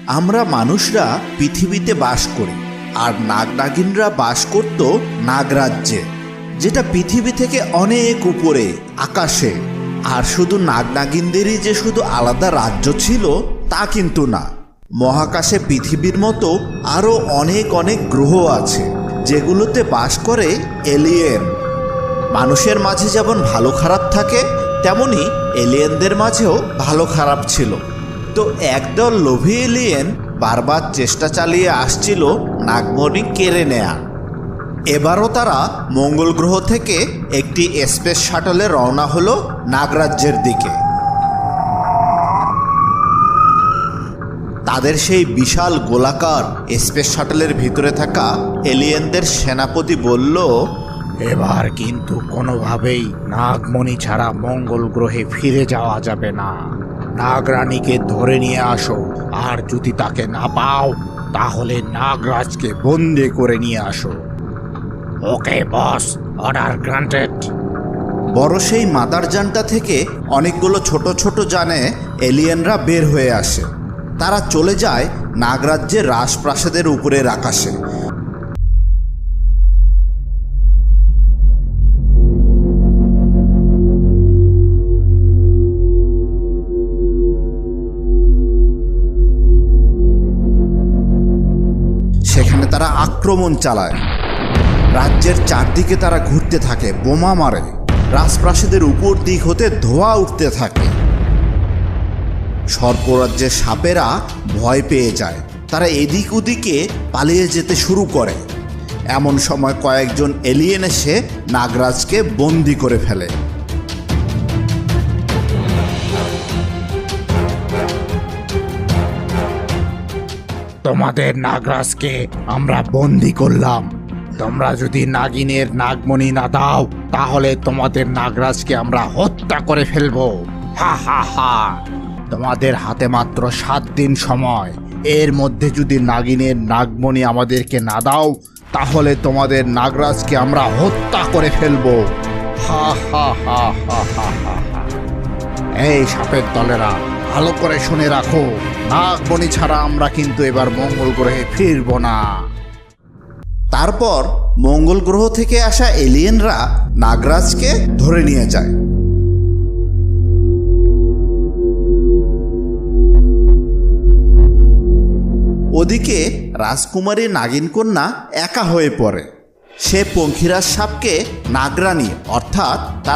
আমরা মানুষরা পৃথিবীতে বাস করি, আর নাগনাগিনরা বাস করত নাগরাজ্যে, যেটা পৃথিবী থেকে অনেক উপরে আকাশে। আর শুধু নাগনাগিনদেরই যে শুধু আলাদা রাজ্য ছিল তা কিন্তু না। মহাকাশে পৃথিবীর মতো আরও অনেক অনেক গ্রহ আছে, যেগুলোতে বাস করে এলিয়েন। মানুষের মাঝে যেমন ভালো খারাপ থাকে, তেমনি এলিয়েনদের মাঝেও ভালো খারাপ ছিল। তো একদল লোভী এলিয়েন বারবার চেষ্টা চালিয়ে আসছিল নাগমণি কেড়ে নেয়া। এবারও তারা মঙ্গল গ্রহ থেকে একটি স্পেস শাটলে রওনা হলো নাগরাজ্যের দিকে। তাদের সেই বিশাল গোলাকার স্পেস শাটলের ভিতরে থাকা এলিয়েনদের সেনাপতি বলল, এবার কিন্তু কোনোভাবেই নাগমণি ছাড়া মঙ্গল গ্রহে ফিরে যাওয়া যাবে না। নাগরানীকে ধরে নিয়ে আসো, আর যদি তাকে না পাও তাহলে নাগরাজকে বন্দি করে নিয়ে আসো। ওকে বস, অর্ডার গ্রান্টেড। বড় সেই মাদারযানটা থেকে অনেকগুলো ছোট ছোট যানে এলিয়েনরা বের হয়ে আসে। তারা চলে যায় নাগরাজ্যের রাজপ্রাসাদের উপরের আকাশে। সেখানে তারা আক্রমণ চালায়। রাজ্যের চারদিকে তারা ঘুরতে থাকে, বোমা মারে। রাজপ্রাসাদের উপর দিক হতে ধোঁয়া উঠতে থাকে। সর্পরাজ্যের সাপেরা ভয় পেয়ে যায়। তারা এদিক ওদিকে পালিয়ে যেতে শুরু করে। এমন সময় কয়েকজন এলিয়েন এসে নাগরাজকে বন্দি করে ফেলে। তোমাদের নাগরাজকে আমরা বন্দি করলাম। তোমরা যদি নাগিনের নাগমণি না দাও তাহলে তোমাদের নাগরাজকে আমরা হত্যা করে ফেলবো। হা হা হা। তোমাদের হাতে মাত্র 7 দিন সময়। এর মধ্যে যদি নাগিনের নাগমণি আমাদেরকে না দাও তাহলে তোমাদের নাগরাজকে আমরা হত্যা করে ফেলবো। হা হা হা হা হা হা। এই সাপের দলেরা, ভালো করে শুনে রাখো, নাগমণি ছাড়া আমরা কিন্তু এবার মঙ্গল গ্রহে ফিরব না। তারপর মঙ্গল গ্রহ থেকে আসা এলিয়েনরা নাগরাজকে ধরে নিয়ে যায়। ওদিকে রাজকুমারী নাগিন কন্যা একা হয়ে পড়ে। সে পঙ্খিরাজ সাপকে নাগরানী অর্থাৎ তার